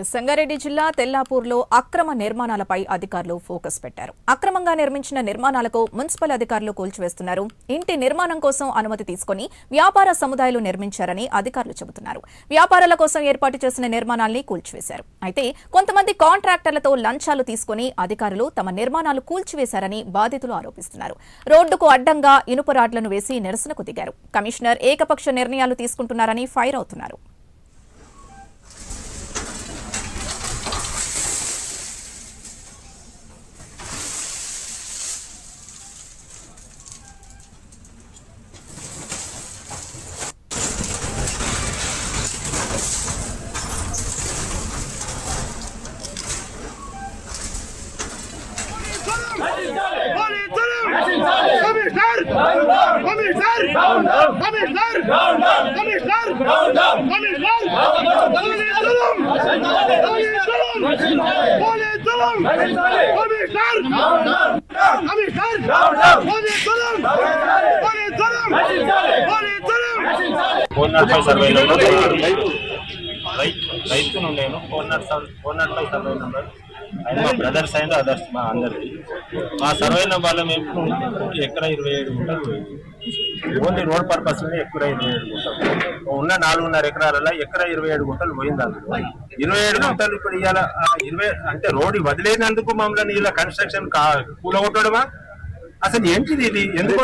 సంగారెడ్డి జిల్లా తెల్లాపూర్లో అక్రమ నిర్మాణాలపై అధికారులు ఫోకస్ పెట్టారు. అక్రమంగా నిర్మించిన నిర్మాణాలకు మున్సిపల్ అధికారులు కూల్చివేస్తున్నారు. ఇంటి నిర్మాణం కోసం అనుమతి తీసుకుని వ్యాపార సముదాయాలు నిర్మించారని అధికారులు చెబుతున్నారు. వ్యాపారాల కోసం ఏర్పాటు చేసిన నిర్మాణాల్ని కూల్చివేశారు. అయితే కొంతమంది కాంట్రాక్టర్లతో లంచాలు తీసుకుని అధికారులు తమ నిర్మాణాలు కూల్చివేశారని బాధితులు ఆరోపిస్తున్నారు. రోడ్డుకు అడ్డంగా ఇనుప రాడ్లను వేసి నిరసనకు దిగారు. కమిషనర్ ఏకపక్ష నిర్ణయాలు తీసుకుంటున్నారని ఫైర్ అవుతున్నారు. రైతును నేను 405 సర్వే నెంబర్ ఆయన మా బ్రదర్స్ అండ్ అదర్స్ మా అందరిది. మా సర్వే నెంబర్లో మేము ఎక్కడ 27 గుంటలు ఓన్లీ రోడ్ పర్పస్ ఎక్కడ 27 గుంటలు ఉన్న 4.5 ఎకరాలలో ఎక్కడ 27 గుంటలు పోయింది. అందులో 27 గుంటలు ఇప్పుడు ఇవాళ 20 అంటే రోడ్డు వదిలేనందుకు మమ్మల్ని ఇలా కన్స్ట్రక్షన్ కూలగొట్టడమా? అసలు ఏంటిది ఇది? ఎందుకు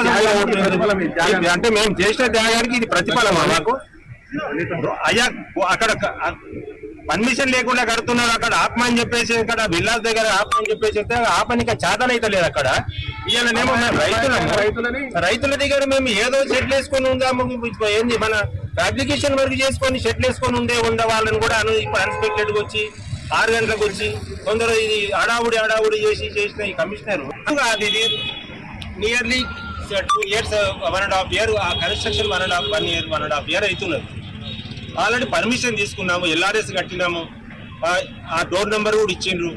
అంటే మేము చేసిన త్యాగానికి ఇది ప్రతిఫలమా మాకు? అయ్యా అక్కడ పర్మిషన్ లేకుండా కడుతున్నారు. అక్కడ ఆపమని చెప్పేసి ఇక్కడ విల్లాస్ దగ్గర ఆపమని చెప్పేసి ఆపనిక చేతన అయితే లేదు. అక్కడ ఇవాళనేమో రైతుల దగ్గర మేము ఏదో షెడ్లు వేసుకొని ఉందాము. ఏంది మన ఫ్యాబ్రికేషన్ వర్క్ చేసుకొని షెడ్లు వేసుకొని ఉండే వాళ్ళని కూడా ఇప్పుడు అన్ఎక్స్పెక్టెడ్ గా వచ్చి 6 గంటలకు వచ్చి కొందరు ఇది అడావుడి చేసిన ఈ కమిషనర్ ఇది నియర్లీ 2 years 1.5 year ఆ కన్స్ట్రక్షన్ 1.5 year అవుతున్నది. ఆల్రెడీ పర్మిషన్ తీసుకున్నాము, LRS కట్టినాము, ఆ డోర్ నెంబర్ కూడా ఇచ్చిండ్రు,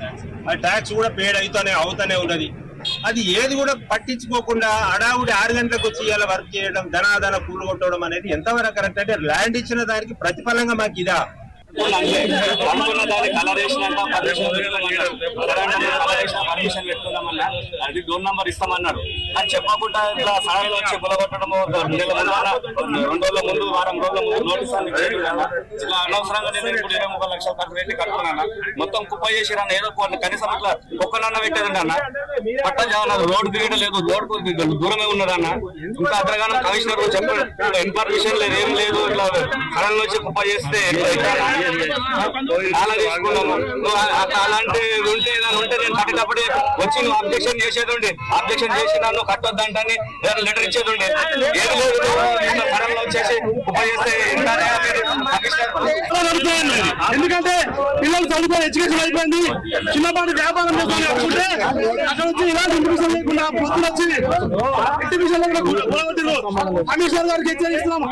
ఆ ట్యాక్స్ కూడా పేడ్ అవుతానే ఉన్నది. అది ఏది కూడా పట్టించుకోకుండా అడావుడి 6 గంటలకు వచ్చి ఇలా వర్క్ చేయడం, ధనాధన పూలు కొట్టడం అనేది ఎంతవరకు కరెక్ట్? అంటే ల్యాండ్ ఇచ్చిన దానికి ప్రతిఫలంగా మాకు ఇదా? అనుకున్న దాన్ని కలర్ వేసినాక పర్మిషన్ పెట్టుకుందామన్నా అది డోర్ నంబర్ ఇస్తామన్నాడు. అది చెప్పకుండా ఇట్లా సాయంలో వచ్చి బులగొట్టడము 2 రోజుల ముందు వారం రోజుల ముందు నోటీస్ ఇట్లా అనవసరంగా నేను ఇప్పుడు 23 లక్షలు ఖర్చు పెట్టి కట్టుకున్నా. మొత్తం కుప్ప చేసిరన్న ఏదో కనీసం ఇట్లా ఒక్కనన్న పెట్టేదండి అన్న. పట్టణ రోడ్డు దిగలేదు, రోడ్డు దూరమే ఉన్నదన్న. ఇంకా అగ్రగానం కమిషనర్ చెప్పాడు ఇన్ఫర్మేషన్ లేదు, ఏం లేదు, ఇట్లా కరెంట్ వచ్చి కుప్ప చేస్తే అలా తీసుకున్నాము. అలాంటి ఉంటే నేను కట్టేటప్పుడే వచ్చి నువ్వు అబ్జెక్షన్ చేసేది ఉండి, అబ్జెక్షన్ చేసి నన్ను కట్టొద్దంటని లెటర్ ఇచ్చేది ఉండే. ఏది లేదు కరెంట్ వచ్చేసి కుప్ప చేస్తే ఎందుకంటే పిల్లలు చదువుకొని ఎడ్యుకేషన్ అయిపోయింది, చిన్నపాటి వ్యాపారం చేసుకొని అనుకుంటే అక్కడ వచ్చి ఇలాంటి ఇంటిమిషన్ లేకుండా పొద్దున వచ్చి ఇంటిమిషన్ లేకుండా కమిషనర్ గారికి హెచ్చరిస్తున్నాం.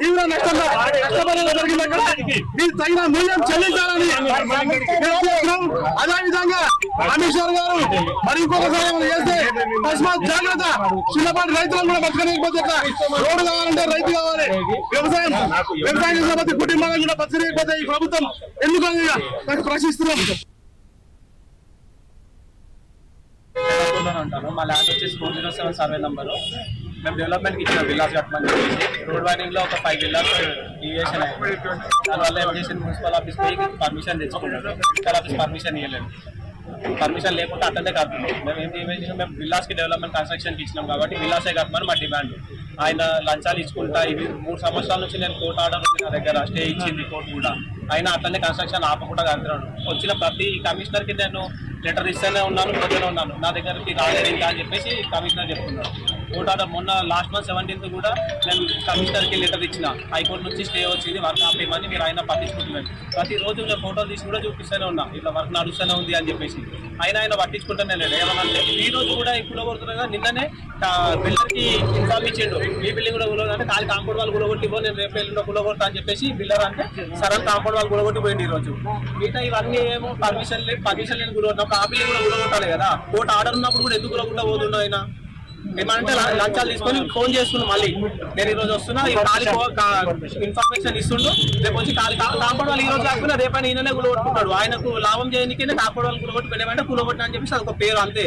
తీవ్ర నష్టంగా నష్టపరిహారం జరిగింది. అక్కడ మీరు తగిన మూల్యం చెల్లించాలని అదే విధంగా కమిషనర్ గారు మరి ఇంకొక సహాయం చేస్తే తస్మాత్ జాగ్రత్త. చిన్నపాటి రైతులను కూడా బతకలేకపోతే రోడ్డు కావాలంటే రైతు కావాలి, వ్యవసాయం చేసిన ప్రతి కుటుంబాలను కూడా బతకలేకపోతే ఈ ప్రభుత్వం ఎందుకని ప్రశ్నిస్తున్నాం. అంటాను మా ల్యాండ్ వచ్చేసి 407 సర్వే నెంబరు. మేము డెవలప్మెంట్కి ఇచ్చిన విల్లాస్ కట్టమని చెప్పేసి రోడ్ వైడింగ్లో ఒక 5 విల్లాస్ డివియేషన్ అయ్యింది. దానివల్ల ఏం చేసింది, మున్సిపల్ ఆఫీస్ పోయి పర్మిషన్ తెచ్చుకున్నాడు. మున్సిపల్ ఆఫీస్ పర్మిషన్ ఇవ్వలేదు. పర్మిషన్ లేకుండా అట్లనే కడుతున్నాం. మేము ఏం చేసినాం, మేము విల్లాస్కి డెవలప్మెంట్ కన్స్ట్రక్షన్కి ఇచ్చినాం కాబట్టి విల్లాసే కట్టమని మా డిమాండ్. ఆయన లంచాలు ఇచ్చుకుంటా ఇది 3 సంవత్సరాల నుంచి నేను కోర్టు ఆర్డర్ ఉంది నా దగ్గర, స్టే ఇచ్చింది కోర్టు కూడా. అయినా అట్లనే కన్స్ట్రక్షన్ ఆపకుండా కడుతున్నాడు. వచ్చిన ప్రతి కమిషనర్కి నేను లెటర్ ఇస్తూనే ఉన్నాను, పోతూనే ఉన్నాను. నా దగ్గరికి రాలేదు ఇంకా అని చెప్పేసి కమిషనర్ చెప్తున్నాడు. కోర్టు ఆర్డర్ మొన్న లాస్ట్ మంత్ 17th కూడా నేను కమిషనర్కి లెటర్ ఇచ్చిన. హైకోర్టు నుంచి స్టే వచ్చింది, వర్క్ ఆపేయమని. మీరు ఆయన పట్టించుకుంటున్నారు. ప్రతిరోజు నేను ఫోటోలు తీసి కూడా చూపిస్తూనే ఉన్నా, ఇట్లా వర్క్ నడుస్తూనే ఉంది అని చెప్పేసి. ఆయన పట్టించుకుంటూనే లేదు. ఏమన్నా ఈ రోజు కూడా ఇప్పుడు కొడుతున్నా కదా, నిన్ననే బిల్డర్కి ఇన్ఫార్మ్ ఇచ్చిండు, మీ బిల్డింగ్ కూడా కూలగొట్టి ఖాళీ కాంపౌండ్ వాళ్ళు కూలగొట్టిపో, నేను రేపు ఎల్లుండో కూలగొడతా అని చెప్పేసి బిల్డర్ అంటే సరే కాంపౌండ్ వాళ్ళు కూలగొట్టిపోయింది. ఈ రోజు మిగతా ఇవన్నీ ఏమో పర్మిషన్ లేని కూలగొట్టిన. ఒక ఆ బిల్డింగ్ కూడా కూలగొట్టాలి కదా. కోర్టు ఆర్డర్ ఉన్నప్పుడు కూడా ఎందుకు కూలగొట్ట పోతుండో ఆయన. ఏమంటే లంచాలు తీసుకొని ఫోన్ చేస్తున్నాడు. మళ్ళీ నేను ఈ రోజు వస్తున్నా, ఈ ఖాళీ ఇన్ఫర్మేషన్ ఇస్తుండు, రేపు వచ్చి ఖాళీ కాపాడు వాళ్ళు ఈ రోజు కాకపోయినా రేపైనా ఈయననే కూలగొట్టుకుంటాడు. ఆయనకు లాభం చేయడానికి కాపాడు వాళ్ళు కూలగొట్టుకునేమంటే కూలగొట్టిన అని చెప్పేసి అదొక పేరు అంతే.